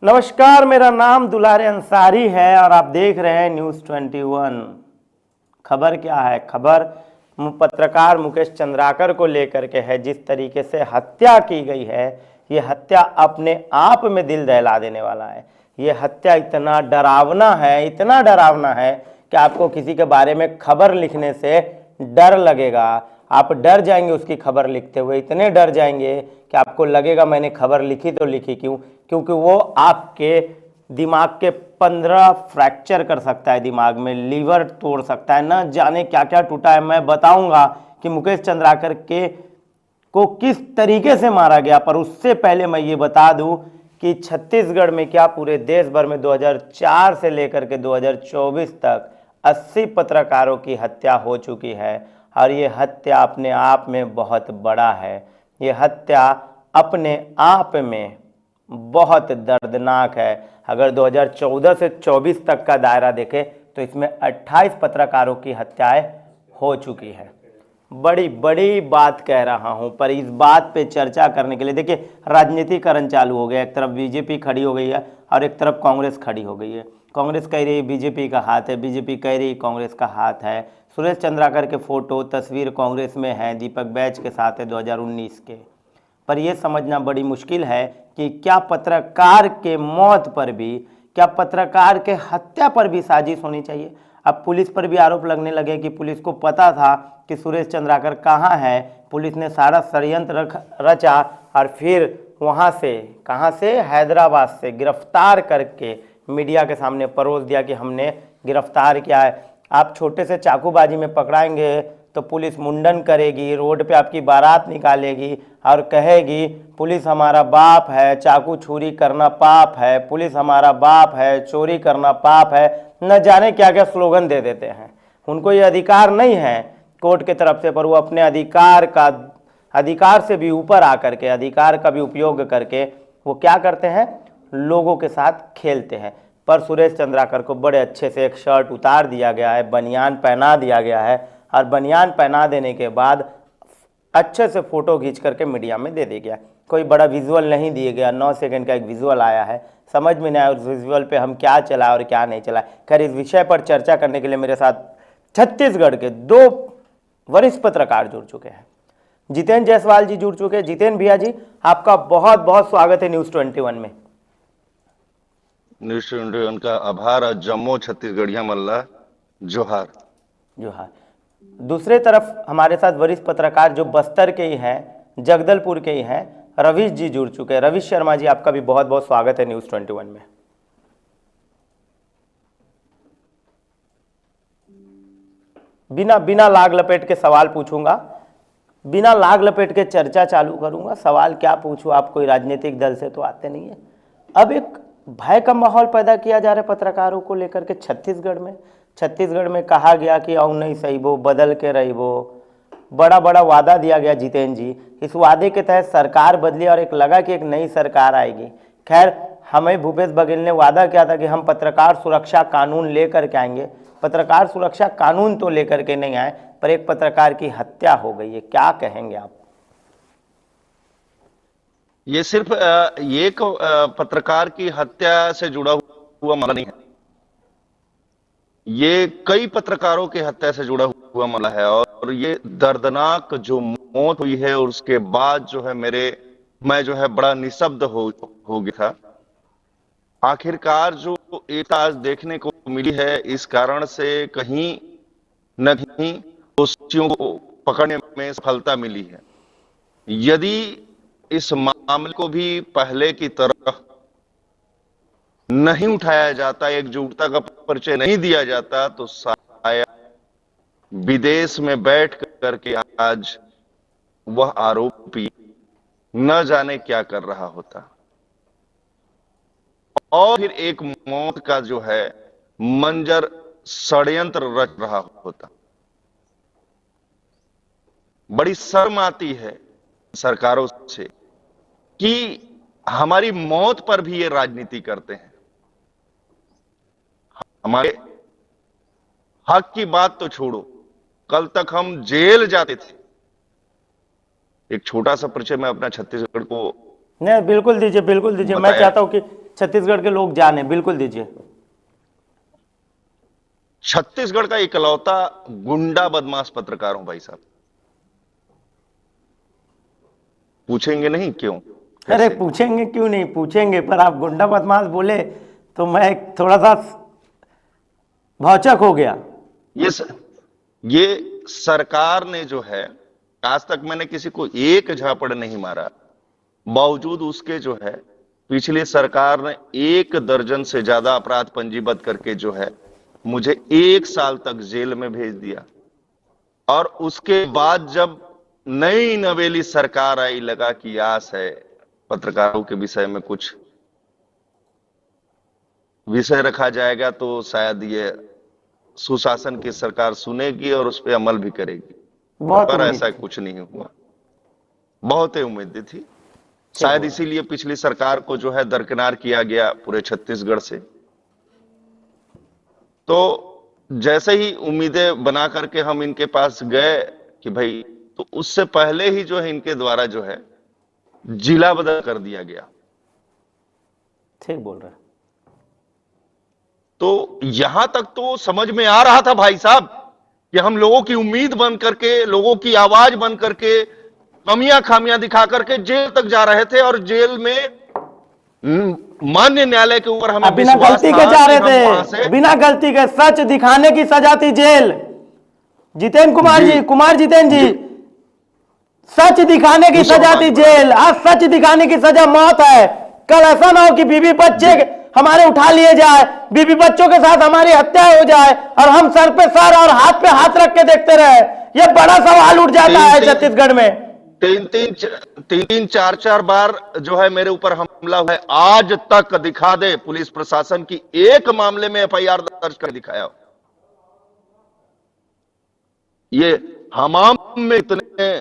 नमस्कार, मेरा नाम दुलारे अंसारी है और आप देख रहे हैं न्यूज़ 21। खबर क्या है? खबर पत्रकार मुकेश चंद्राकर को लेकर के है। जिस तरीके से हत्या की गई है, ये हत्या अपने आप में दिल दहला देने वाला है। ये हत्या इतना डरावना है, इतना डरावना है कि आपको किसी के बारे में खबर लिखने से डर लगेगा। आप डर जाएंगे उसकी खबर लिखते हुए, इतने डर जाएंगे कि आपको लगेगा मैंने खबर लिखी तो लिखी क्यों, क्योंकि वो आपके दिमाग के 15 फ्रैक्चर कर सकता है, दिमाग में लीवर तोड़ सकता है, न जाने क्या क्या टूटा है। मैं बताऊंगा कि मुकेश चंद्राकर के को किस तरीके से मारा गया। पर उससे पहले मैं ये बता दूं कि छत्तीसगढ़ में क्या पूरे देश भर में 2004 से लेकर के 2024 तक 80 पत्रकारों की हत्या हो चुकी है और ये हत्या अपने आप में बहुत बड़ा है। ये हत्या अपने आप में बहुत दर्दनाक है। अगर 2014 से 24 तक का दायरा देखें तो इसमें 28 पत्रकारों की हत्याएं हो चुकी है। बड़ी बड़ी बात कह रहा हूं, पर इस बात पे चर्चा करने के लिए देखिए राजनीतिकरण चालू हो गया। एक तरफ बीजेपी खड़ी हो गई है और एक तरफ कांग्रेस खड़ी हो गई है। कांग्रेस कह रही है बीजेपी का हाथ है, बीजेपी कह रही कांग्रेस का हाथ है। सुरेश चंद्राकर के फोटो तस्वीर कांग्रेस में है, दीपक बैज के साथ है 2019 के। पर यह समझना बड़ी मुश्किल है कि क्या पत्रकार के मौत पर भी, क्या पत्रकार के हत्या पर भी साजिश होनी चाहिए। अब पुलिस पर भी आरोप लगने लगे कि पुलिस को पता था कि सुरेश चंद्राकर कहाँ है, पुलिस ने सारा षड्यंत्र रचा और फिर वहाँ से, कहाँ से, हैदराबाद से गिरफ्तार करके मीडिया के सामने परोस दिया कि हमने गिरफ्तार किया है। आप छोटे से चाकूबाजी में पकड़ाएंगे तो पुलिस मुंडन करेगी, रोड पे आपकी बारात निकालेगी और कहेगी पुलिस हमारा बाप है, चाकू छुरी करना पाप है, पुलिस हमारा बाप है, चोरी करना पाप है, न जाने क्या क्या स्लोगन दे देते हैं। उनको ये अधिकार नहीं है कोर्ट की तरफ से, पर वो अपने अधिकार से भी ऊपर आकर के, अधिकार का भी उपयोग करके वो क्या करते हैं, लोगों के साथ खेलते हैं। पर सुरेश चंद्राकर को बड़े अच्छे से एक शर्ट उतार दिया गया है, बनियान पहना दिया गया है और बनियान पहना देने के बाद अच्छे से फोटो खींच करके मीडिया में दे दिया गया। कोई बड़ा विजुअल नहीं दिया गया, 9 सेकंड का एक विजुअल आया है, समझ में नहीं आया उस विजुअल पे हम क्या चला और क्या नहीं चला। खैर, इस विषय पर चर्चा करने के लिए मेरे साथ छत्तीसगढ़ के 2 वरिष्ठ पत्रकार जुड़ चुके हैं। जितेंद्र जायसवाल जी जुड़ चुके हैं। जितेंद्र भैया जी, आपका बहुत बहुत स्वागत है न्यूज़ 21 में। न्यूज़ 21 का आभार और जम्मू छत्तीसगढ़िया मल्ला जोहार। जोहार। दूसरे तरफ हमारे साथ वरिष्ठ पत्रकार जो बस्तर के ही हैं, जगदलपुर के ही हैं, रवीश जी जुड़ चुके हैं। रवीश शर्मा जी, आपका भी बहुत बहुत स्वागत है न्यूज़ 21 में। बिना लाग लपेट के सवाल पूछूंगा, बिना लाग लपेट के चर्चा चालू करूंगा। सवाल क्या पूछूं, आप कोई राजनीतिक दल से तो आते नहीं है। अब एक भय का माहौल पैदा किया जा रहा है पत्रकारों को लेकर के छत्तीसगढ़ में कहा गया कि औ नहीं सही वो बदल के रही वो, बड़ा बड़ा वादा दिया गया जितेंद्र जी। इस वादे के तहत सरकार बदली और एक लगा कि एक नई सरकार आएगी। खैर, हमें भूपेश बघेल ने वादा किया था कि हम पत्रकार सुरक्षा कानून लेकर के आएंगे। पत्रकार सुरक्षा कानून तो लेकर के नहीं आए, पर एक पत्रकार की हत्या हो गई है। क्या कहेंगे आप? ये सिर्फ एक पत्रकार की हत्या से जुड़ा हुआ मामला नहीं है, ये कई पत्रकारों की हत्या से जुड़ा हुआ मामला है। और ये दर्दनाक जो मौत हुई है और उसके बाद जो है मैं जो है बड़ा निशब्द हो गया था। आखिरकार जो एकता आज देखने को मिली है, इस कारण से कहीं न कहीं दोषियों को पकड़ने में सफलता मिली है। यदि इस मामले को भी पहले की तरह नहीं उठाया जाता, एकजुटता का परिचय नहीं दिया जाता, तो शायद विदेश में बैठ करके आज वह आरोपी न जाने क्या कर रहा होता और फिर एक मौत का जो है मंजर षड्यंत्र रच रहा होता। बड़ी शर्म आती है सरकारों से कि हमारी मौत पर भी ये राजनीति करते हैं। हमारे हक की बात तो छोड़ो, कल तक हम जेल जाते थे। एक छोटा सा परिचय मैं अपना छत्तीसगढ़ को नहीं, बिल्कुल दीजिए, बिल्कुल दीजिए। मैं चाहता हूं कि छत्तीसगढ़ के लोग जाने। बिल्कुल दीजिए। छत्तीसगढ़ का इकलौता गुंडा बदमाश पत्रकार हूं भाई साहब। पूछेंगे नहीं क्यों? अरे कैसे? पूछेंगे क्यों नहीं, पूछेंगे, पर आप गुंडा बदमाश बोले तो मैं थोड़ा सा भौचक हो गया। ये स, ये सरकार ने जो है, आज तक मैंने किसी को एक झापड़ नहीं मारा, बावजूद उसके जो है पिछली सरकार ने 1 दर्जन से ज्यादा अपराध पंजीबद्ध करके जो है मुझे 1 साल तक जेल में भेज दिया। और उसके बाद जब नई नवेली सरकार आई, लगा कि आस है पत्रकारों के विषय में कुछ विषय रखा जाएगा तो शायद ये सुशासन की सरकार सुनेगी और उस पर अमल भी करेगी, बहुत पर उम्मीद ऐसा थी। कुछ नहीं हुआ। बहुत ही उम्मीदें थी, शायद इसीलिए पिछली सरकार को जो है दरकिनार किया गया पूरे छत्तीसगढ़ से। तो जैसे ही उम्मीदें बना करके हम इनके पास गए कि भाई, तो उससे पहले ही जो है इनके द्वारा जो है जिला बदल कर दिया गया। ठीक बोल रहे हैं। तो यहां तक तो समझ में आ रहा था भाई साहब कि हम लोगों की उम्मीद बन करके, लोगों की आवाज बन करके, कमियां खामियां दिखा करके जेल तक जा रहे थे। और जेल में मान्य न्यायालय के ऊपर हमें अब बिना विश्वास गलती था के जा कि रहे हम वहां से थे, बिना गलती के, सच दिखाने की सजा थी जेल। जितेंद्र कुमार जी, कुमार जितेंद्र जी, सच दिखाने की दूसरा सजा बात थी बड़ा जेल। आज सच दिखाने की सजा मौत है। कल ऐसा ना हो कि बीवी बच्चे हमारे उठा लिए जाए, बीवी बच्चों के साथ हमारी हत्या हो जाए और हम सर पे सर और हाथ पे हाथ रख के देखते रहे। यह बड़ा सवाल उठ जाता है छत्तीसगढ़ में। तीन चार बार जो है मेरे ऊपर हमला हुआ है। आज तक दिखा दे पुलिस प्रशासन की एक मामले में एफआईआर दर्ज कर दिखाया। ये हमाम में इतने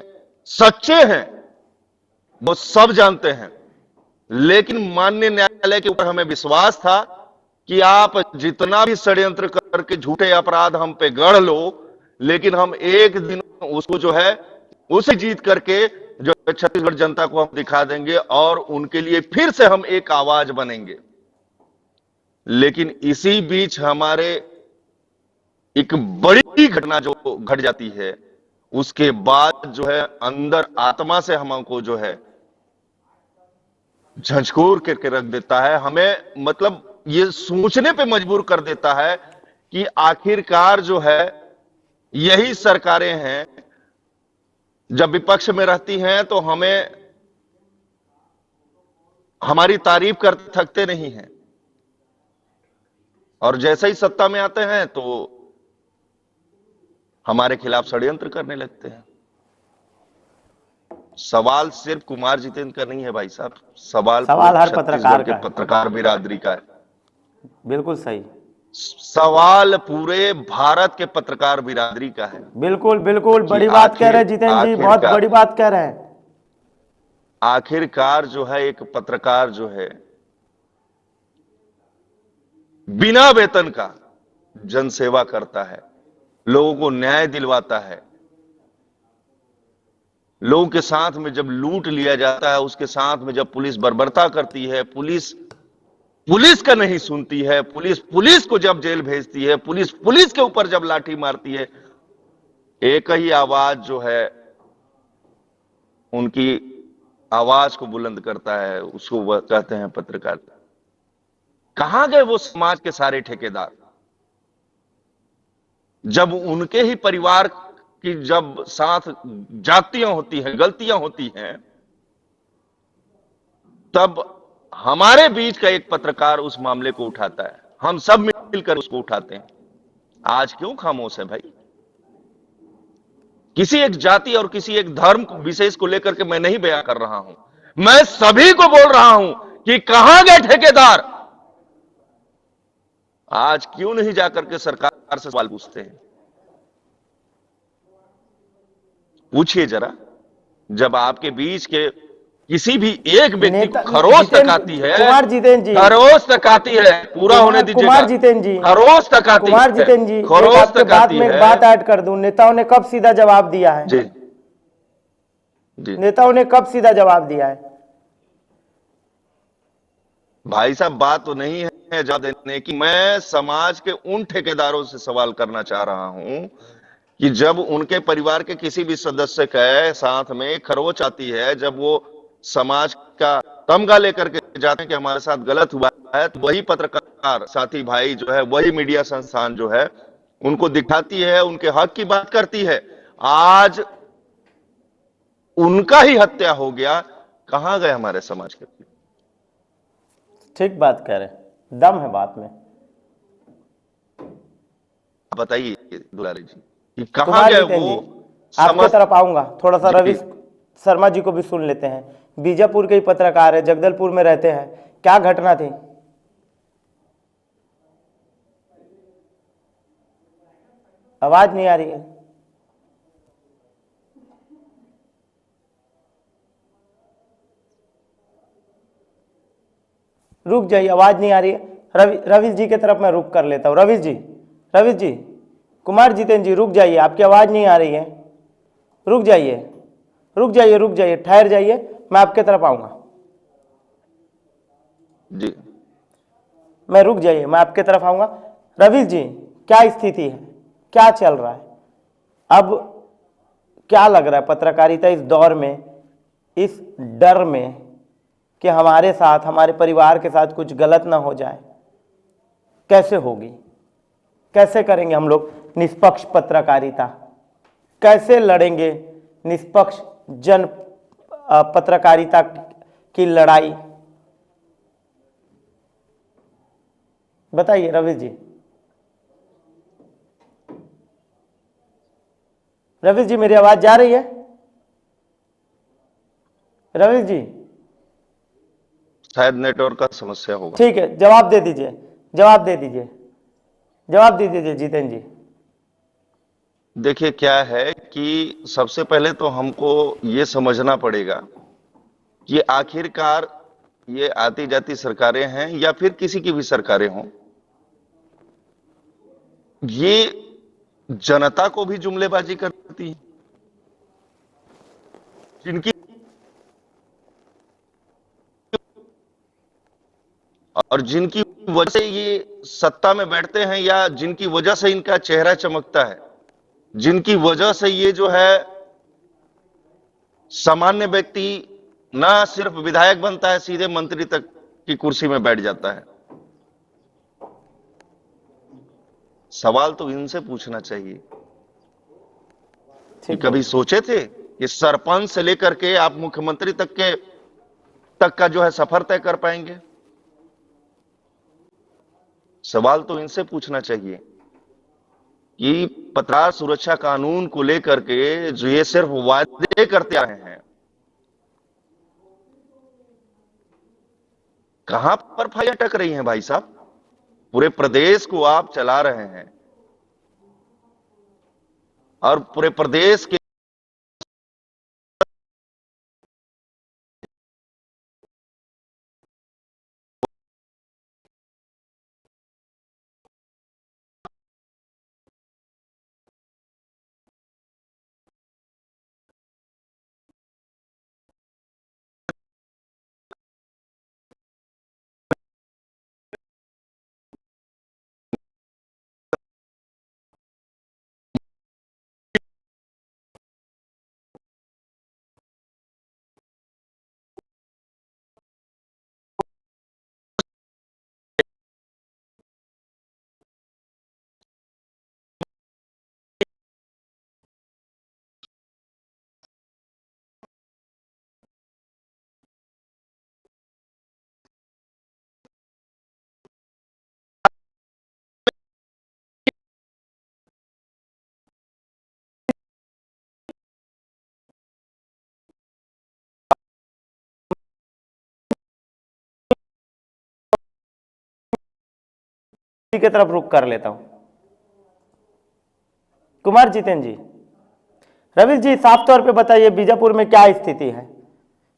सच्चे हैं, वो सब जानते हैं। लेकिन माननीय न्यायालय के ऊपर हमें विश्वास था कि आप जितना भी षड्यंत्र करके झूठे अपराध हम पे गढ़ लो, लेकिन हम एक दिन उसको जो है उसे जीत करके जो छत्तीसगढ़ जनता को हम दिखा देंगे और उनके लिए फिर से हम एक आवाज बनेंगे। लेकिन इसी बीच हमारे एक बड़ी घटना जो घट जाती है, उसके बाद जो है अंदर आत्मा से हमको जो है झंझकोर करके रख देता है। हमें मतलब ये सोचने पे मजबूर कर देता है कि आखिरकार जो है यही सरकारें हैं, जब विपक्ष में रहती हैं तो हमें हमारी तारीफ करते थकते नहीं हैं, और जैसे ही सत्ता में आते हैं तो हमारे खिलाफ षड्यंत्र करने लगते हैं। सवाल सिर्फ कुमार जितेंद्र का नहीं है भाई साहब, सवाल हर पत्रकार छत्तीसगढ़ के का है। पत्रकार बिरादरी का है। बिल्कुल सही। सवाल पूरे भारत के पत्रकार बिरादरी का है बिल्कुल बिल्कुल, कि बड़ी बात कह रहे हैं जितेंद्र जी, बहुत बड़ी बात कह रहे हैं। आखिरकार जो है एक पत्रकार जो है बिना वेतन का जनसेवा करता है, लोगों को न्याय दिलवाता है। लोगों के साथ में जब लूट लिया जाता है, उसके साथ में जब पुलिस बर्बरता करती है, पुलिस का नहीं सुनती है, पुलिस को जब जेल भेजती है, पुलिस के ऊपर जब लाठी मारती है, एक ही आवाज जो है उनकी आवाज को बुलंद करता है, उसको वह कहते हैं पत्रकारिता। कहां गए वो समाज के सारे ठेकेदार, जब उनके ही परिवार की जब साथ जातियां होती हैं, गलतियां होती हैं, तब हमारे बीच का एक पत्रकार उस मामले को उठाता है, हम सब मिलकर उसको उठाते हैं। आज क्यों खामोश है भाई? किसी एक जाति और किसी एक धर्म विशेष को लेकर के मैं नहीं बयान कर रहा हूं, मैं सभी को बोल रहा हूं कि कहां गए ठेकेदार? आज क्यों नहीं जाकर के सरकार से सवाल पूछते हैं? पूछिए जरा, जब आपके बीच के किसी भी एक व्यक्ति को खरोच तक आती है, कुमार जितेंद्र जी, खरोच तक आती है, पूरा होने दीजिएगा, कुमार जितेंद्र जी, खरोच तक आती है, कुमार जितेंद्र जी, खरोच तक आती में है। एक बात ऐड कर दूं, नेताओं ने कब सीधा जवाब दिया है? जी जी, नेताओं ने कब सीधा जवाब दिया है? भाई साहब, बात तो नहीं है जवाब देने की। मैं समाज के उन ठेकेदारों से सवाल करना चाह रहा हूं कि जब उनके परिवार के किसी भी सदस्य के साथ में खरोच आती है, जब वो समाज का तमगा लेकर के जाते हैं कि हमारे साथ गलत हुआ है, तो वही पत्रकार साथी भाई जो है, वही मीडिया संस्थान जो है, उनको दिखाती है, उनके हक की बात करती है। आज उनका ही हत्या हो गया। कहां गए हमारे समाज के? ठीक बात कह रहे हैं, दम है बात में। बताइए दुलारी जी कि कहां कुमार गए जितेंद्र वो जी, आपके समझ। तरफ आऊंगा, थोड़ा सा रवि जी शर्मा जी को भी सुन लेते हैं। बीजापुर के ही पत्रकार है, जगदलपुर में रहते हैं, क्या घटना थी? आवाज नहीं आ रही है। रुक जाइए, आवाज नहीं आ रही है। रवि जी की तरफ मैं रुक कर लेता हूँ। रवि जी, कुमार जितेंद्र जी रुक जाइए, आपकी आवाज नहीं आ रही है। रुक जाइए, रुक जाइए, ठहर जाइए, मैं आपके तरफ आऊंगा। जी मैं रुक जाइए, मैं आपके तरफ आऊंगा। रवि जी, क्या स्थिति है, क्या चल रहा है अब? क्या लग रहा है पत्रकारिता इस दौर में, इस डर में कि हमारे साथ, हमारे परिवार के साथ कुछ गलत ना हो जाए, कैसे होगी? कैसे करेंगे हम लोग निष्पक्ष पत्रकारिता? कैसे लड़ेंगे निष्पक्ष जन पत्रकारिता की लड़ाई? बताइए रवि जी। रवि जी, मेरी आवाज जा रही है? रवि जी, शायद नेटवर्क का समस्या होगा। ठीक है, जवाब दे दीजिए, जवाब दे दीजिए, जवाब दे दीजिए जितेंद्र जी। देखिए क्या है कि सबसे पहले तो हमको ये समझना पड़ेगा कि आखिरकार ये आती जाती सरकारें हैं या फिर किसी की भी सरकारें हों, ये जनता को भी जुमलेबाजी करती हैं। जिनकी और जिनकी वजह से ये सत्ता में बैठते हैं, या जिनकी वजह से इनका चेहरा चमकता है, जिनकी वजह से ये जो है सामान्य व्यक्ति ना सिर्फ विधायक बनता है, सीधे मंत्री तक की कुर्सी में बैठ जाता है। सवाल तो इनसे पूछना चाहिए कि ठीक कभी है, सोचे थे कि सरपंच से लेकर के आप मुख्यमंत्री तक का जो है सफर तय कर पाएंगे? सवाल तो इनसे पूछना चाहिए कि पत्रकार सुरक्षा कानून को लेकर के जो ये सिर्फ वादे करते आ रहे हैं, कहां पर फाइलें अटक रही हैं भाई साहब? पूरे प्रदेश को आप चला रहे हैं और पूरे प्रदेश के की तरफ रुक कर लेता हूं। कुमार जितेंद्र जी, रवि जी साफ तौर पे बताइए, बीजापुर में क्या स्थिति है?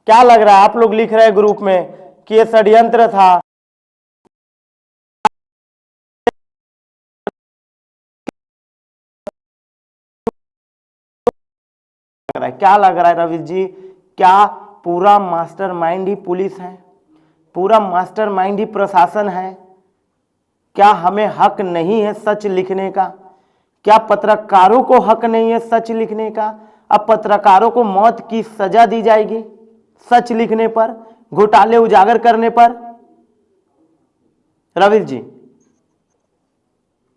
क्या लग रहा है? आप लोग लिख रहे हैं ग्रुप में कि ये षड्यंत्र था। क्या लग रहा है रवि जी? क्या पूरा मास्टरमाइंड ही पुलिस है? पूरा मास्टरमाइंड ही प्रशासन है। क्या हमें हक नहीं है सच लिखने का? क्या पत्रकारों को हक नहीं है सच लिखने का? अब पत्रकारों को मौत की सजा दी जाएगी सच लिखने पर, घोटाले उजागर करने पर। रविश जी।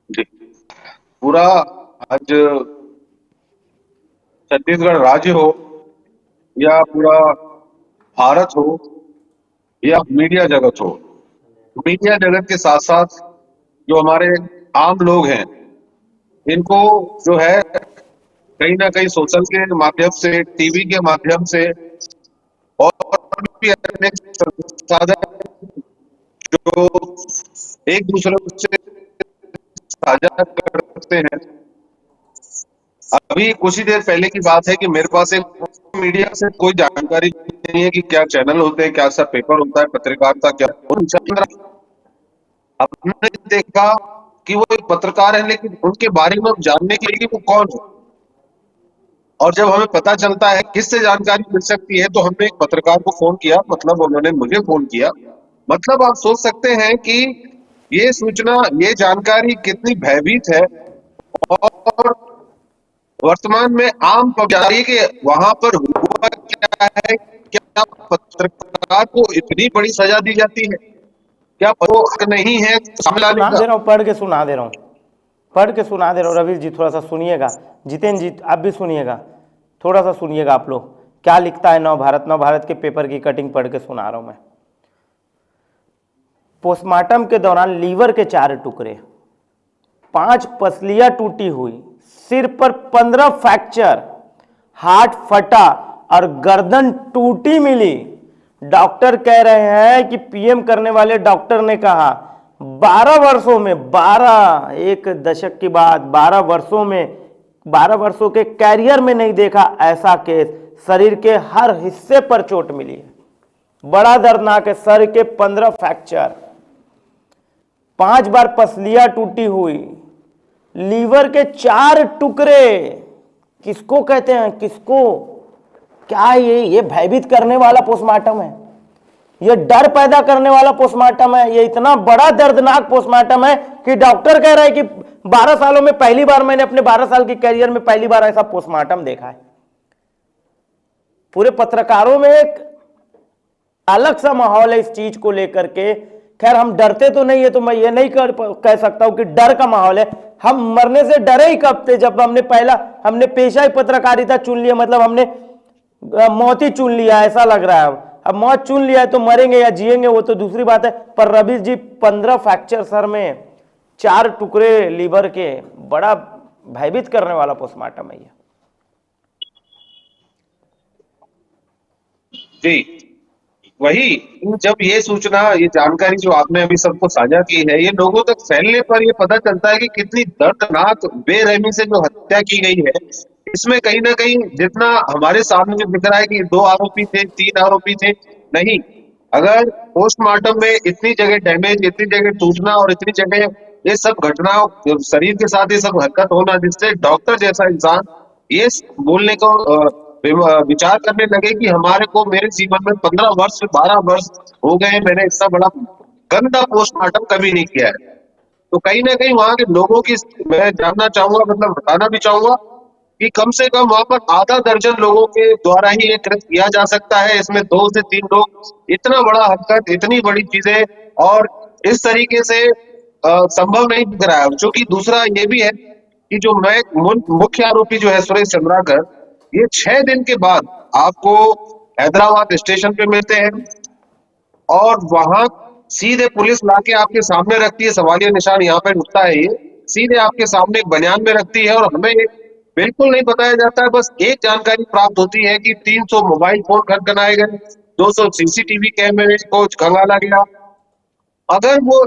जी, पूरा आज छत्तीसगढ़ राज्य हो या पूरा भारत हो या मीडिया जगत हो, मीडिया जगत के साथ साथ जो हमारे आम लोग हैं, इनको जो है कहीं ना कहीं सोशल के माध्यम से, टीवी के माध्यम से और भी अनेक संसाधन जो एक दूसरे से साझा करते हैं। अभी कुछ ही देर पहले की बात है कि मेरे पास एक मीडिया से कोई जानकारी नहीं है कि क्या चैनल होते हैं, क्या सा पेपर होता है, पत्रकारिता क्या हमने देखा कि वो एक पत्रकार है, लेकिन उनके बारे में जानने के लिए वो कौन है, और जब हमें पता चलता है किससे जानकारी मिल सकती है, तो हमने एक पत्रकार को फोन किया, मतलब उन्होंने मुझे फोन किया। मतलब आप सोच सकते हैं कि ये सूचना, ये जानकारी कितनी भयभीत है। और वर्तमान में आम पब्लिक के वहां पर हुआ क्या है, क्या पत्रकार को इतनी बड़ी सजा दी जाती है? क्या वो हक नहीं है सामने लाने सुना का? दे रहा हूं, पढ़ के सुना दे रहा हूं, पढ़ के सुना दे रहा हूं। रविश जी थोड़ा सा सुनिएगा, जितेंद्र जी आप भी सुनिएगा, थोड़ा सा सुनिएगा आप लोग क्या लिखता है नवभारत। नवभारत के पेपर की कटिंग पढ़ के सुना रहा हूं मैं। पोस्टमार्टम के दौरान लीवर के 4 टुकड़े, 5 पसलियां टूटी हुई, सिर पर 15 फ्रैक्चर, हार्ट फटा और गर्दन टूटी मिली। डॉक्टर कह रहे हैं कि पीएम करने वाले डॉक्टर ने कहा 12 वर्षों में, 12 एक दशक की बात, 12 वर्षों में, 12 वर्षों के कैरियर में नहीं देखा ऐसा केस। शरीर के हर हिस्से पर चोट मिली है, बड़ा दर्दनाक है। सर के 15 फ्रैक्चर, 5 बार पसलियां टूटी हुई, लीवर के 4 टुकड़े। किसको कहते हैं, किसको? क्या ये भयभीत करने वाला पोस्टमार्टम है, ये डर पैदा करने वाला पोस्टमार्टम है। ये इतना बड़ा दर्दनाक पोस्टमार्टम है कि डॉक्टर कह रहा है कि 12 सालों में पहली बार, मैंने अपने 12 साल की कैरियर में पहली बार ऐसा पोस्टमार्टम देखा है। पूरे पत्रकारों में एक अलग सा माहौल है इस चीज को लेकर के। खैर हम डरते तो नहीं है, तो मैं ये नहीं कह सकता हूं कि डर का माहौल है। हम मरने से डरे ही कब थे, जब हमने पेशा ही पत्रकारिता चुन लिया, मतलब हमने मौत ही चुन लिया, ऐसा लग रहा है। अब मौत चुन लिया है तो मरेंगे या जिएंगे वो तो दूसरी बात है। पर रविश जी 15 फ्रैक्चर सर में, 4 टुकड़े लीवर के, बड़ा भयभीत करने वाला पोस्टमार्टम है ये। जी, वही जब ये सूचना, ये जानकारी जो आपने अभी सबको साझा की है, ये लोगों तक फैलने पर ये पता चलता है कि कितनी दर्दनाक बेरहमी से जो हत्या की गई है। इसमें कहीं ना कहीं जितना हमारे सामने जो दिख रहा है कि 2 आरोपी थे, 3 आरोपी थे, नहीं। अगर पोस्टमार्टम में इतनी जगह डैमेज, इतनी जगह टूटना और इतनी जगह ये सब घटनाओं, शरीर के साथ ये सब हरकत होना, जिससे डॉक्टर जैसा इंसान ये बोलने को विचार करने लगे कि हमारे को, मेरे जीवन में 15 वर्ष, 12 वर्ष हो गए, मैंने इतना बड़ा गंदा पोस्टमार्टम कभी नहीं किया है। तो कहीं ना कहीं वहां के लोगों की मैं जानना चाहूंगा, मतलब बताना भी चाहूंगा कि कम से कम वहां पर आधा दर्जन लोगों के द्वारा ही ये कृत्य किया जा सकता है। इसमें 2 से 3 लोग, इतना बड़ा हरकत, इतनी बड़ी चीजें और इस तरीके से संभव नहीं दिख रहा है। क्योंकि दूसरा ये भी है कि जो मुख्य आरोपी जो है सुरेश चंद्राकर, ये 6 दिन के बाद आपको हैदराबाद स्टेशन पे मिलते हैं और वहां सीधे पुलिस लाके आपके सामने रखती है। सवालिया निशान यहाँ पे उठता है, ये सीधे आपके सामने एक बयान में रखती है और हमें बिल्कुल नहीं बताया जाता है। बस एक जानकारी प्राप्त होती है कि 300 मोबाइल फोन खनखनाए गए, 200 सीसीटीवी कैमरे को खंगाला गया। अगर वो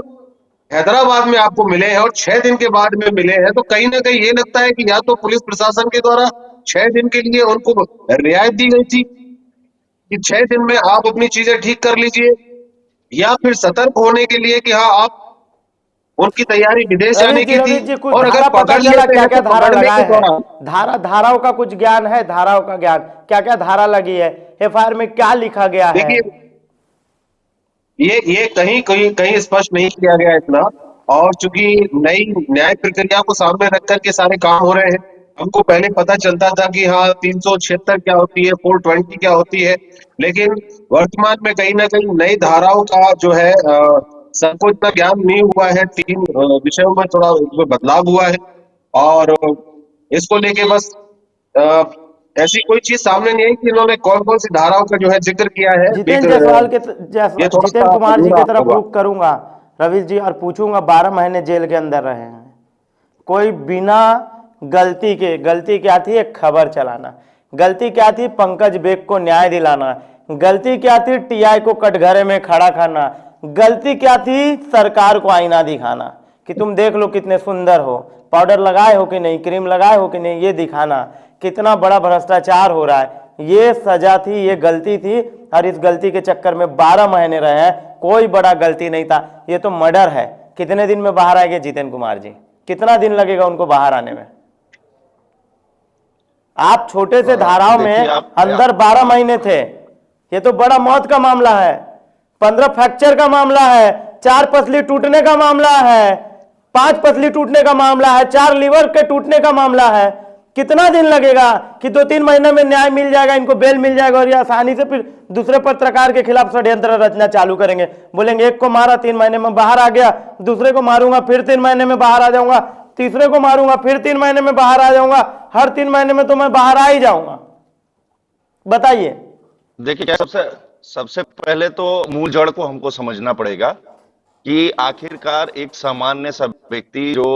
हैदराबाद में आपको मिले हैं और 6 दिन के बाद में मिले हैं, तो कहीं ना कहीं ये लगता है कि या तो पुलिस प्रशासन के द्वारा 6 दिन के लिए उनको रियायत दी गई थी कि 6 दिन में आप अपनी चीजें ठीक कर लीजिए, या फिर सतर्क होने के लिए कि हाँ, आप उनकी तैयारी विदेश जाने की थी। जी कुछ और अगर धारा पता पकड़ चला, लेते क्या हैं क्या तो धारा पकड़ने लगाए के हैं? दौरान धाराओं का कुछ ज्ञान है, धाराओं का ज्ञान, क्या क्या धारा लगी है, एफआईआर में क्या लिखा गया है? देखिए, ये कहीं कहीं कहीं स्पष्ट नहीं किया गया इतना। और चूंकि नई न्याय प्रक्रिया को सामने रख करके सारे काम हो रहे हैं, हमको पहले पता चलता था कि हाँ 376 क्या होती है, 420 क्या होती है। लेकिन वर्तमान में कहीं ना कहीं नई धाराओं का जो है सबको इतना ज्ञान नहीं हुआ है। 3 विषयों में थोड़ा उसमें बदलाव हुआ है। और इसको लेके बस अ, ऐसी कोई चीज सामने नहीं आई कि इन्होंने कौन कौन सी धाराओं का जो है जिक्र किया है। जितेंद्र जायसवाल के ये ये थोड़ा जितेंद्र सा कुमार जी की अधूरा तरफ होगा। रुख करूंगा रवि जी, और पूछूंगा 12 महीने जेल के अंदर रहे हैं, कोई बिना गलती के, गलती क्या थी एक खबर चलाना, गलती क्या थी पंकज बेग को न्याय दिलाना, गलती क्या थी टीआई को कटघरे में खड़ा करना, गलती क्या थी सरकार को आईना दिखाना कि तुम देख लो कितने सुंदर हो, पाउडर लगाए हो कि नहीं, क्रीम लगाए हो कि नहीं, ये दिखाना, कितना बड़ा भ्रष्टाचार हो रहा है। ये सजा थी, ये गलती थी, और इस गलती के चक्कर में 12 महीने रहे हैं। कोई बड़ा गलती नहीं था, ये तो मर्डर है। कितने दिन में बाहर आएंगे जितेंद्र कुमार जी? कितना दिन लगेगा उनको बाहर आने में? आप छोटे से धाराव में देखिए आप अंदर 12 महीने थे। ये तो बड़ा मौत का मामला है, 15 फ्रैक्चर का मामला है, 4 पसली टूटने का मामला है, 5 पसली टूटने का मामला है, 4 लीवर के टूटने का मामला है। कितना दिन लगेगा कि 2-3 महीने में न्याय मिल जाएगा, इनको बेल मिल जाएगा और ये आसानी से फिर दूसरे पत्रकार के खिलाफ षड्यंत्र रचना चालू करेंगे? बोलेंगे एक को मारा 3 महीने में बाहर आ गया, दूसरे को मारूंगा फिर 3 महीने में बाहर आ जाऊंगा, तीसरे को मारूंगा फिर 3 महीने में बाहर आ जाऊंगा, हर 3 महीने में तो मैं बाहर आ ही जाऊंगा। बताइए। देखिए क्या, सबसे सबसे पहले तो मूल जड़ को हमको समझना पड़ेगा कि आखिरकार एक सामान्य सा व्यक्ति जो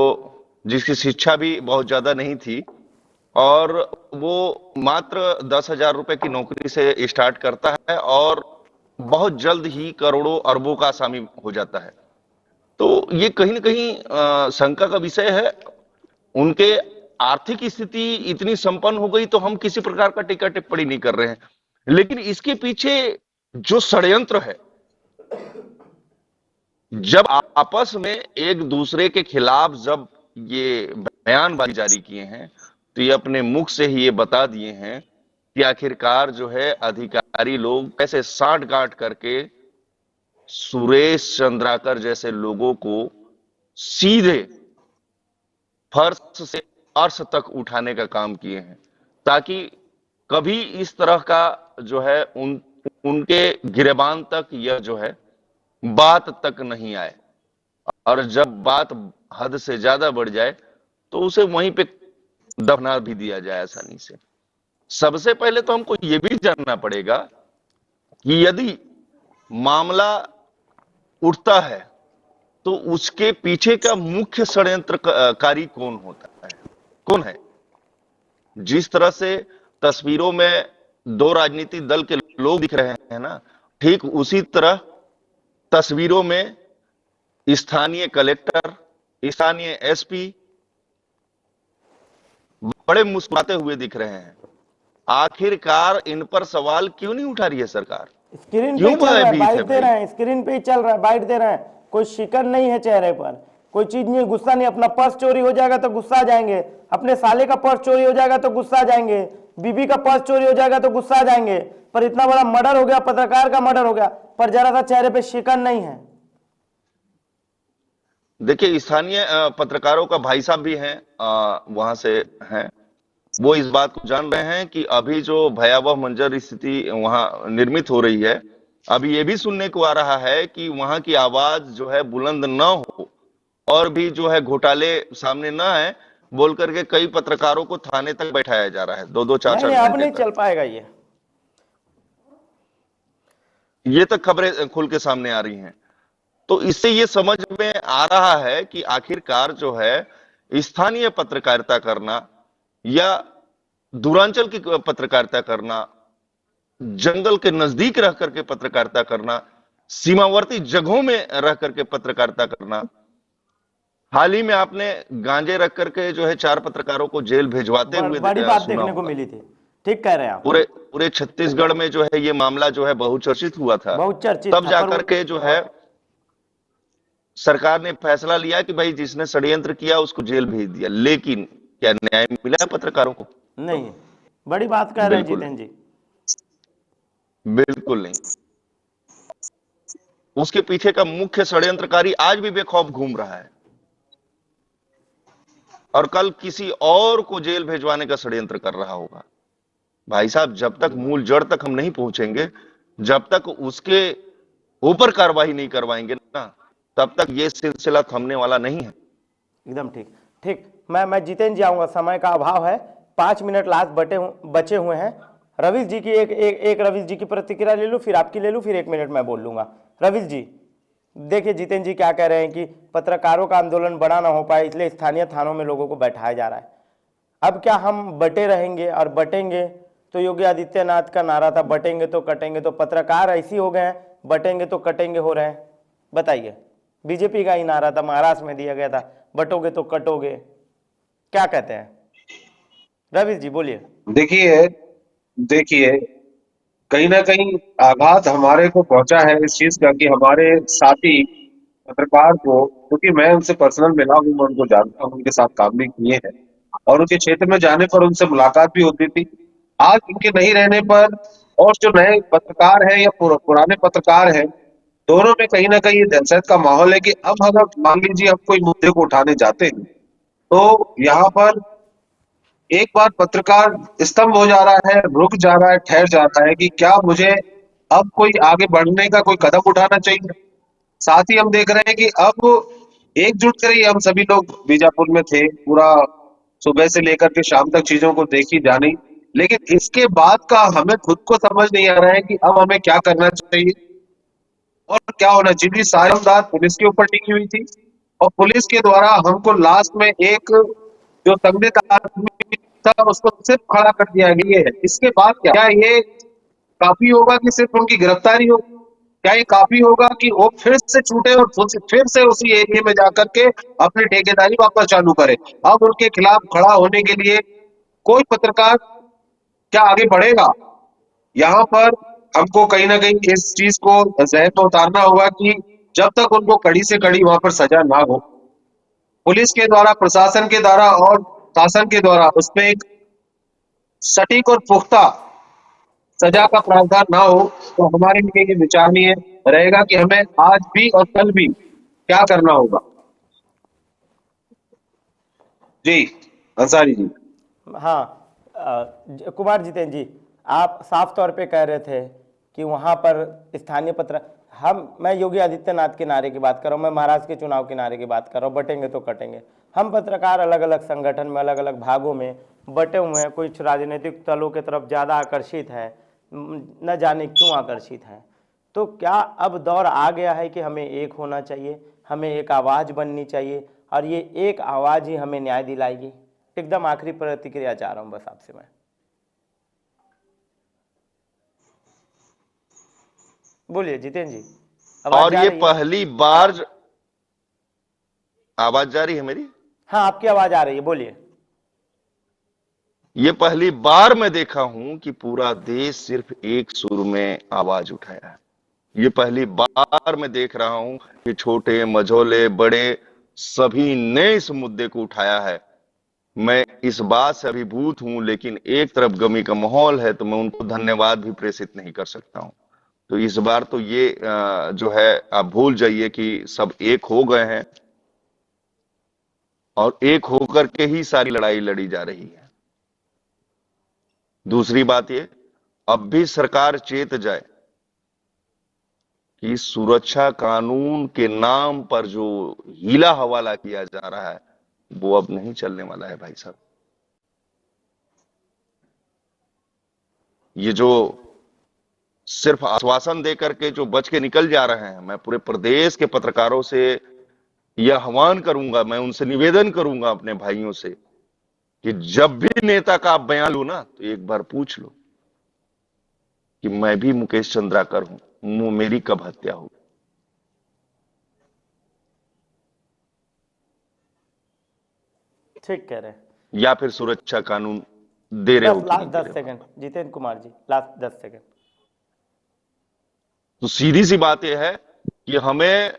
जिसकी शिक्षा भी बहुत ज्यादा नहीं थी और वो मात्र 10,000 रुपए की नौकरी से स्टार्ट करता है और बहुत जल्द ही करोड़ों अरबों का आसामी हो जाता है। तो ये कहीं ना कहीं शंका का विषय है। उनके आर्थिक स्थिति इतनी संपन्न हो गई तो हम किसी प्रकार का टीका टिप्पणी नहीं कर रहे हैं, लेकिन इसके पीछे जो षड्यंत्र है, जब आपस में एक दूसरे के खिलाफ जब ये बयानबाजी जारी किए हैं तो ये अपने मुख से ही ये बता दिए हैं कि आखिरकार जो है अधिकारी लोग कैसे साठगांठ करके सुरेश चंद्राकर जैसे लोगों को सीधे फर्श से अर्श तक उठाने का काम किए हैं, ताकि कभी इस तरह का जो है उनके गिरेबान तक यह जो है बात तक नहीं आए। और जब बात हद से ज्यादा बढ़ जाए तो उसे वहीं पे दफना भी दिया जाए आसानी से। सबसे पहले तो हमको यह भी जानना पड़ेगा कि यदि मामला उठता है तो उसके पीछे का मुख्य षड्यंत्रकारी कौन होता है, कौन है। जिस तरह से तस्वीरों में 2 राजनीतिक दल के लोग दिख रहे हैं ना, ठीक उसी तरह तस्वीरों में स्थानीय कलेक्टर, स्थानीय एसपी बड़े मुस्कुराते हुए दिख रहे हैं। आखिरकार इन पर सवाल क्यों नहीं उठा रही है सरकार? स्क्रीन पे क्यों ही चल रहा है, भयभीत है बाइट दे भाई? रहे हैं, स्क्रीन पे ही चल रहा है, बाइट दे रहे हैं, कोई शिकन नहीं है चेहरे पर, कोई चीज नहीं, गुस्सा नहीं। अपना पर्स चोरी हो जाएगा तो गुस्सा आ जाएंगे, अपने साले का पर्स चोरी हो जाएगा तो गुस्सा आ जाएंगे, बीबी का पर्स चोरी हो जाएगा तो गुस्सा आ जाएंगे, पर इतना बड़ा मर्डर हो गया, पत्रकार का मर्डर हो गया, पर जरा सा चेहरे पे शिकन नहीं है। देखिए स्थानीय पत्रकारों का भाई साहब भी हैं, वहां से हैं, वो इस बात को जान रहे हैं कि अभी जो भयावह मंजर स्थिति वहां निर्मित हो रही है, अभी ये भी सुनने को आ रहा है कि वहां की आवाज जो है बुलंद न हो और भी जो है घोटाले सामने न आए बोल करके कई पत्रकारों को थाने तक बैठाया जा रहा है 2-2 नहीं 4-4 नहीं, अब घंटे नहीं तक। चल पाएगा ये तक खबरें खुल के सामने आ रही हैं। तो इससे ये समझ में आ रहा है कि आखिरकार जो है स्थानीय पत्रकारिता करना या दूरांचल की पत्रकारिता करना, जंगल के नजदीक रह करके पत्रकारिता करना, सीमावर्ती जगहों में रह करके पत्रकारिता करना। हाल ही में आपने गांजे रख करके जो है 4 पत्रकारों को जेल भेजवाते हुए बड़ी बात सुना देखने को होगा। मिली थी। ठीक कह रहे हैं आप। पूरे पूरे छत्तीसगढ़ में जो है ये मामला जो है बहुचर्चित हुआ था। बहुचर्चित तब था, जाकर के जो है सरकार ने फैसला लिया कि भाई जिसने षड्यंत्र किया उसको जेल भेज दिया। लेकिन क्या न्याय मिला है पत्रकारों को? नहीं, बड़ी बात कह रहे हैं बिल्कुल जितेंद्र जी। बिल्कुल नहीं। उसके पीछे का मुख्य षड्यंत्रकारी आज भी बेखौफ घूम रहा है और कल किसी और को जेल भेजवाने का षड्यंत्र कर रहा होगा। भाई साहब, जब तक मूल जड़ तक हम नहीं पहुंचेंगे, जब तक उसके ऊपर कार्रवाई नहीं करवाएंगे ना, तब तक ये सिलसिला थमने वाला नहीं है। एकदम ठीक। ठीक, मैं जितेंद्र जी आऊंगा, समय का अभाव है, 5 मिनट लास्ट बचे हुए हैं। रविश जी की एक रविश जी की प्रतिक्रिया ले लूं, फिर आपकी ले लूं, फिर 1 मिनट मैं बोल लूंगा। रविश जी, देखिए जितेंद्र जी क्या कह रहे हैं कि पत्रकारों का आंदोलन बड़ा ना हो पाए, इसलिए स्थानीय थानों में लोगों को बैठाया जा रहा है। अब क्या हम बटे रहेंगे? और बटेंगे तो योगी आदित्यनाथ का नारा था बटेंगे तो कटेंगे, तो पत्रकार ऐसी हो गए हैं बटेंगे तो कटेंगे हो रहे हैं। बताइए, बीजेपी का ही नारा था, महाराष्ट्र में दिया गया था, बटोगे तो कटोगे। क्या कहते हैं रविश जी, बोलिए। देखिए देखिए कहीं ना कहीं आघात हमारे को पहुंचा है इस चीज का कि हमारे साथी पत्रकार को, क्योंकि मैं उनसे पर्सनल मिला हूँ, मैं उनको जानता हूँ, उनके साथ काम भी किए हैं और उनके क्षेत्र में जाने पर उनसे मुलाकात भी होती थी। आज उनके नहीं रहने पर और जो नए पत्रकार हैं या पुराने पत्रकार हैं, दोनों में कहीं ना कहीं ये दहशत का माहौल है कि अब अगर मान लीजिए हम कोई मुद्दे को उठाने जाते हैं तो यहाँ पर एक बार पत्रकार स्तंभ हो जा रहा है, रुक जा रहा है, ठहर जाता है कि क्या मुझे अब कोई आगे बढ़ने का कोई कदम उठाना चाहिए। साथ ही हम देख रहे हैं कि अब एकजुट कर ही हम सभी लोग बीजापुर में थे, पूरा सुबह से लेकर के शाम तक चीजों को देखी जानी, लेकिन इसके बाद का हमें खुद को समझ नहीं आ रहा है कि अब हमें क्या करना चाहिए और क्या होना चाहिए। सारी दाद पुलिस के ऊपर टिकी हुई थी और पुलिस के द्वारा हमको लास्ट में एक जो संदिग्ध आदमी था उसको सिर्फ खड़ा कर दिया गया है। इसके बाद क्या ये काफी होगा कि सिर्फ उनकी गिरफ्तारी हो? क्या ये काफी होगा कि वो फिर से छूटे और फिर से उसी एरिया में जाकर के अपनी ठेकेदारी वापस चालू करे? अब उनके खिलाफ खड़ा होने के लिए कोई पत्रकार क्या आगे बढ़ेगा? यहाँ पर हमको कहीं ना कहीं इस चीज को जहन में उतारना होगा कि जब तक उनको कड़ी से कड़ी वहां पर सजा ना हो, पुलिस के द्वारा, प्रशासन के द्वारा और शासन के द्वारा उसमें एक सटीक और पुख्ता सजा का प्रावधान ना हो, तो हमारे लिए ये विचारणीय रहेगा कि हमें आज भी और कल भी क्या करना होगा। जी अंसारी जी। हाँ, कुमार जितेंद्र जी, आप साफ तौर पे कह रहे थे कि वहाँ पर स्थानीय पत्र, मैं योगी आदित्यनाथ के नारे की बात कर रहा हूँ, मैं महाराष्ट्र के चुनाव के नारे की बात कर रहा हूँ, बटेंगे तो कटेंगे। हम पत्रकार अलग अलग संगठन में, अलग अलग भागों में बटे हुए हैं, कुछ राजनीतिक दलों की तरफ ज़्यादा आकर्षित है, न जाने क्यों आकर्षित है। तो क्या अब दौर आ गया है कि हमें एक होना चाहिए, हमें एक आवाज़ बननी चाहिए, और ये एक आवाज़ ही हमें न्याय दिलाएगी? एकदम आखिरी प्रतिक्रिया चाह रहा हूँ बस आपसे मैं। बोलिए जितेंद्र जी, आवाज और जा ये रही है? पहली बार आवाज जा रही है मेरी? हाँ, आपकी आवाज आ रही है, बोलिए। ये पहली बार मैं देखा हूं कि पूरा देश सिर्फ एक सुर में आवाज उठाया है। ये पहली बार मैं देख रहा हूं कि छोटे, मझोले, बड़े सभी ने इस मुद्दे को उठाया है। मैं इस बात से अभिभूत हूं, लेकिन एक तरफ गमी का माहौल है तो मैं उनको धन्यवाद भी प्रेषित नहीं कर सकता हूं। तो इस बार तो ये जो है, आप भूल जाइए कि सब एक हो गए हैं और एक होकर के ही सारी लड़ाई लड़ी जा रही है। दूसरी बात ये, अब भी सरकार चेत जाए कि सुरक्षा कानून के नाम पर जो हीला हवाला किया जा रहा है वो अब नहीं चलने वाला है भाई साहब। ये जो सिर्फ आश्वासन देकर के जो बच के निकल जा रहे हैं, मैं पूरे प्रदेश के पत्रकारों से यह आह्वान करूंगा, मैं उनसे निवेदन करूंगा अपने भाइयों से कि जब भी नेता का आप बयान लो ना, तो एक बार पूछ लो कि मैं भी मुकेश चंद्राकर हूं, मेरी कब हत्या हुई। ठीक कह रहे हैं। या फिर सुरक्षा कानून दे रहे हो कि लास्ट नहीं दे 10 रहे हो। Second Jitendra Kumar ji, last 10 second. तो सीधी सी बात यह है कि हमें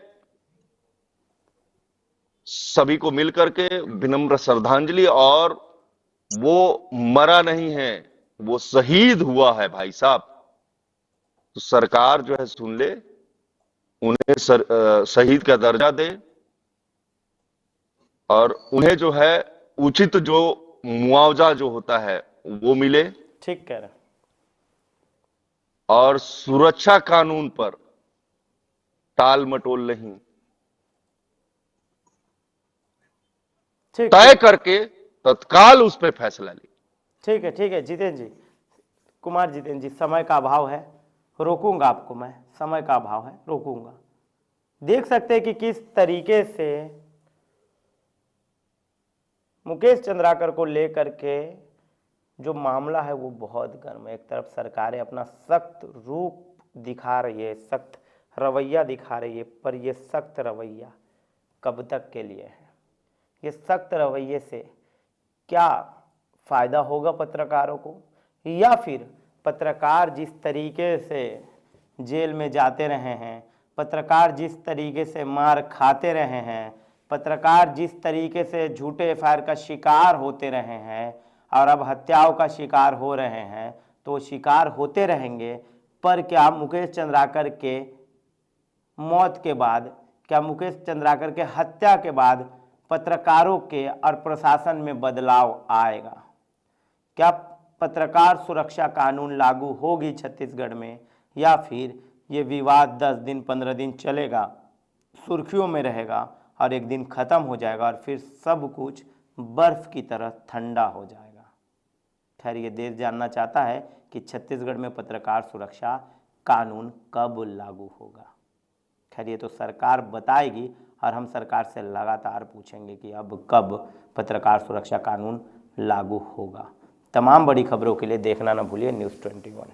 सभी को मिलकर के विनम्र श्रद्धांजलि, और वो मरा नहीं है, वो शहीद हुआ है भाई साहब। तो सरकार जो है सुन ले उन्हें शहीद का दर्जा दे और उन्हें जो है उचित जो मुआवजा जो होता है वो मिले, ठीक कह रहे हैं। और सुरक्षा कानून पर टाल मटोल नहीं, ठीक तय ठीक करके तत्काल उस पर फैसला ले। ठीक है जितेंद्र जी, कुमार जितेंद्र जी, समय का अभाव है, रोकूंगा आपको मैं, समय का अभाव है, रोकूंगा। देख सकते हैं कि किस तरीके से मुकेश चंद्राकर को लेकर के जो मामला है वो बहुत गर्म है। एक तरफ सरकारें अपना सख्त रूप दिखा रही है, सख्त रवैया दिखा रही है, पर ये सख्त रवैया कब तक के लिए है? ये सख्त रवैये से क्या फ़ायदा होगा पत्रकारों को, या फिर पत्रकार जिस तरीके से जेल में जाते रहे हैं, पत्रकार जिस तरीके से मार खाते रहे हैं, पत्रकार जिस तरीके से झूठे एफआईआर का शिकार होते रहे हैं और अब हत्याओं का शिकार हो रहे हैं, तो शिकार होते रहेंगे। पर क्या मुकेश चंद्राकर के मौत के बाद, क्या मुकेश चंद्राकर के हत्या के बाद पत्रकारों के और प्रशासन में बदलाव आएगा? क्या पत्रकार सुरक्षा कानून लागू होगी छत्तीसगढ़ में, या फिर ये विवाद 10 दिन 15 दिन चलेगा, सुर्खियों में रहेगा और एक दिन ख़त्म हो जाएगा और फिर सब कुछ बर्फ़ की तरह ठंडा हो जाएगा? खैर, ये देश जानना चाहता है कि छत्तीसगढ़ में पत्रकार सुरक्षा कानून कब लागू होगा। खैर, ये तो सरकार बताएगी और हम सरकार से लगातार पूछेंगे कि अब कब पत्रकार सुरक्षा कानून लागू होगा। तमाम बड़ी खबरों के लिए देखना ना भूलिए News 21।